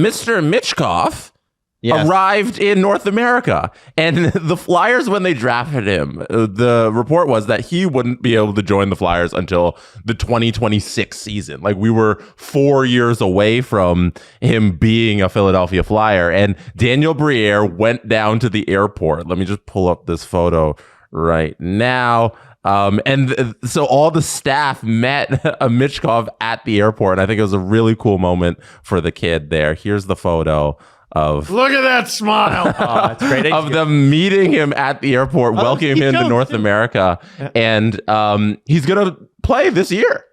Mr. Michkov arrived in North America. And the Flyers, when they drafted him, the report was that he wouldn't be able to join the Flyers until the 2026 season. Like, we were 4 years away from him being a Philadelphia Flyer. And Daniel Briere went down to the airport. Let me just pull up this photo right now. So all the staff met Michkov at the airport. And I think it was a really cool moment for the kid there. Here's the photo of look at that smile. That's great. Of them meeting him at the airport, welcoming him to North America. And he's going to play this year.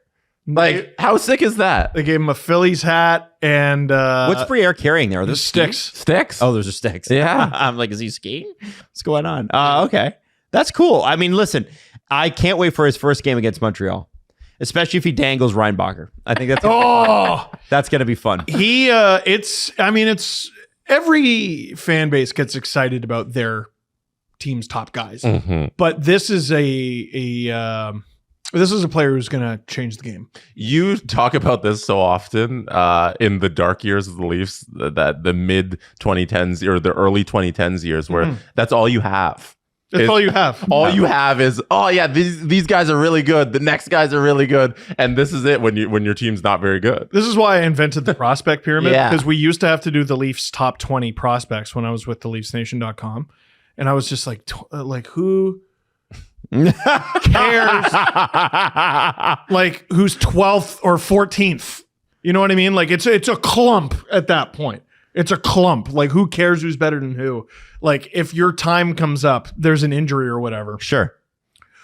Like, how sick is that? They gave him a Phillies hat and what's Briere carrying there? Are those sticks? Sticks? Oh, those are sticks. Yeah. I'm like, is he skiing? What's going on? Okay. That's cool. I mean, listen, I can't wait for his first game against Montreal, especially if he dangles Reinbacher. I think that's that's going to be fun. It's every fan base gets excited about their team's top guys, but this is a player who's going to change the game. You talk about this so often in the dark years of the Leafs, that the mid 2010s or the early 2010s years, where that's all you have. That's all you have. All you have is, oh yeah, these guys are really good. The next guys are really good, and this is it when your team's not very good. This is why I invented the prospect pyramid, because we used to have to do the Leafs top 20 prospects when I was with the LeafsNation.com, and I was just like who cares? Like, who's 12th or 14th? You know what I mean? Like, it's a clump at that point. It's a clump. Like, who cares who's better than who? Like, if your time comes up, there's an injury or whatever. Sure.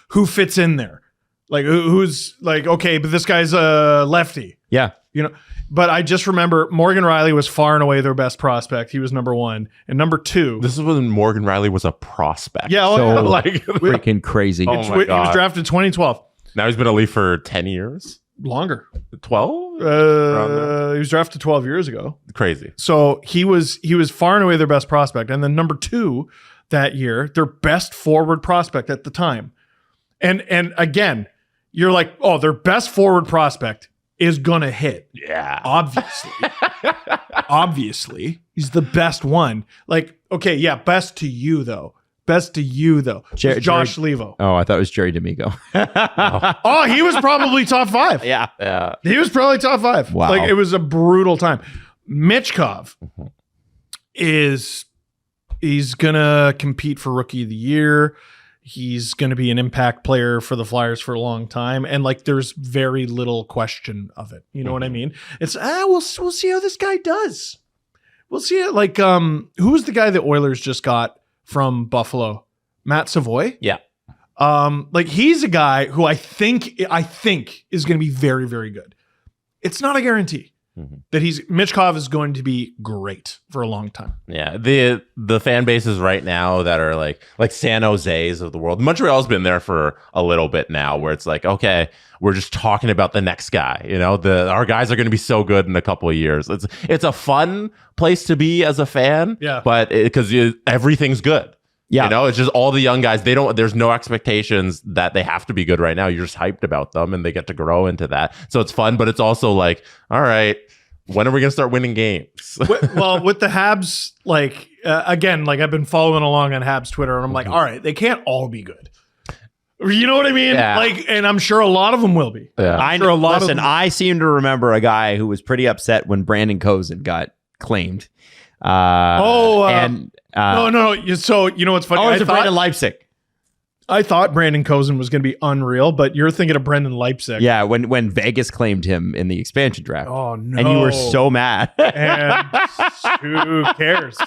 Who fits in there? Like, who's like, okay, but this guy's a lefty. Yeah. You know, but I just remember Morgan Rielly was far and away their best prospect. He was number one. And number two. This is when Morgan Rielly was a prospect. Yeah. So like, freaking crazy. Oh my God. He was drafted 2012. Now he's been a Leaf for 10 years. Longer. 12? He was drafted 12 years ago. Crazy. So he was far and away their best prospect. And then number two that year, their best forward prospect at the time. And again, you're like, oh, their best forward prospect is gonna hit. Yeah. Obviously. He's the best one. Like, okay, yeah, best to you though. Josh Levo. Oh, I thought it was Jerry D'Amico. Oh, he was probably top 5. Yeah. He was probably top 5. Wow. Like, it was a brutal time. Michkov he's gonna compete for Rookie of the Year. He's gonna be an impact player for the Flyers for a long time, and like, there's very little question of it. You know what I mean? It's we'll see how this guy does. We'll see it. Like, who was the guy the Oilers just got from Buffalo? Matt Savoy? Yeah. Like, he's a guy who I think is going to be very, very good. It's not a guarantee that Michkov is going to be great for a long time. Yeah. The fan bases right now that are like San Jose's of the world. Montreal's been there for a little bit now, where it's like, okay, we're just talking about the next guy. You know, our guys are going to be so good in a couple of years. It's a fun place to be as a fan. Yeah. But because everything's good. Yeah. You know, it's just all the young guys. There's no expectations that they have to be good right now. You're just hyped about them and they get to grow into that. So it's fun, but it's also like, all right, when are we going to start winning games? Well, with the Habs, like, again, like, I've been following along on Habs Twitter, and I'm like, all right, they can't all be good. You know what I mean? Yeah. Like, and I'm sure a lot of them will be. Yeah. I seem to remember a guy who was pretty upset when Brandon Cozen got claimed. No. So, you know what's funny? Oh, it's Brandon Leipzig. I thought Brandon Cozen was going to be unreal, but you're thinking of Brendan Leipzig. Yeah, when Vegas claimed him in the expansion draft. Oh, no. And you were so mad. And who cares?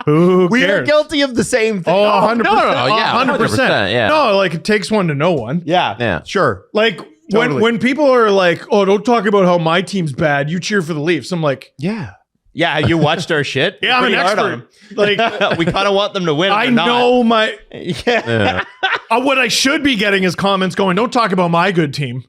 Who cares? We are guilty of the same thing. Oh, 100%. No. Yeah, 100%. yeah. No, like, it takes one to know one. Yeah. Sure. Like, Totally. when people are like, oh, don't talk about how my team's bad, you cheer for the Leafs. I'm like, Yeah, you watched our shit. yeah, I'm an Pretty hard on expert. Like, them. We kind of want them to win. I or not. know my... Yeah. What I should be getting is comments going, don't talk about my good team.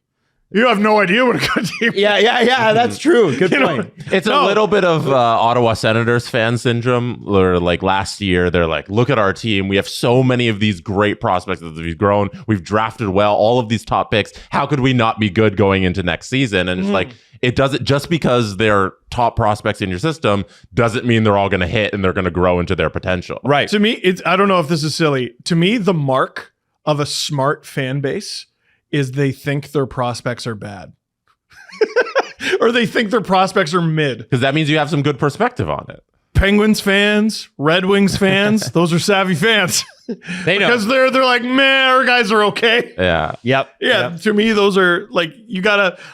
You have no idea what a good team. Yeah. That's true. Good point. It's a little bit of Ottawa Senators fan syndrome. Where like last year, they're like, look at our team. We have so many of these great prospects that we've grown. We've drafted well. All of these top picks. How could we not be good going into next season? And it's like, it doesn't, just because they're top prospects in your system doesn't mean they're all going to hit and they're going to grow into their potential. Right. To me, I don't know if this is silly. To me, the mark of a smart fan base is they think their prospects are bad. Or they think their prospects are mid. Because that means you have some good perspective on it. Penguins fans, Red Wings fans, those are savvy fans. They know. Because they're like, man, our guys are okay. Yeah. Yep. Yeah, to me, those are like,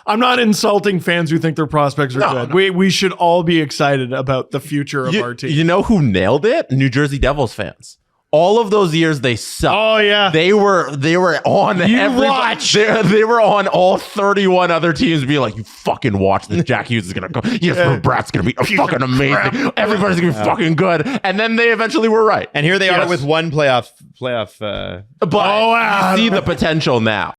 I'm not insulting fans who think their prospects are good. No. We should all be excited about the future of our team. You know who nailed it? New Jersey Devils fans. All of those years they sucked. Oh yeah, they were on. They were on all 31 other teams, being like, "You fucking watch this. Jack Hughes is gonna go. Yes, Brat's gonna be fucking amazing. Everybody's gonna be fucking good." And then they eventually were right. And here they are with one playoff. But you see the potential now.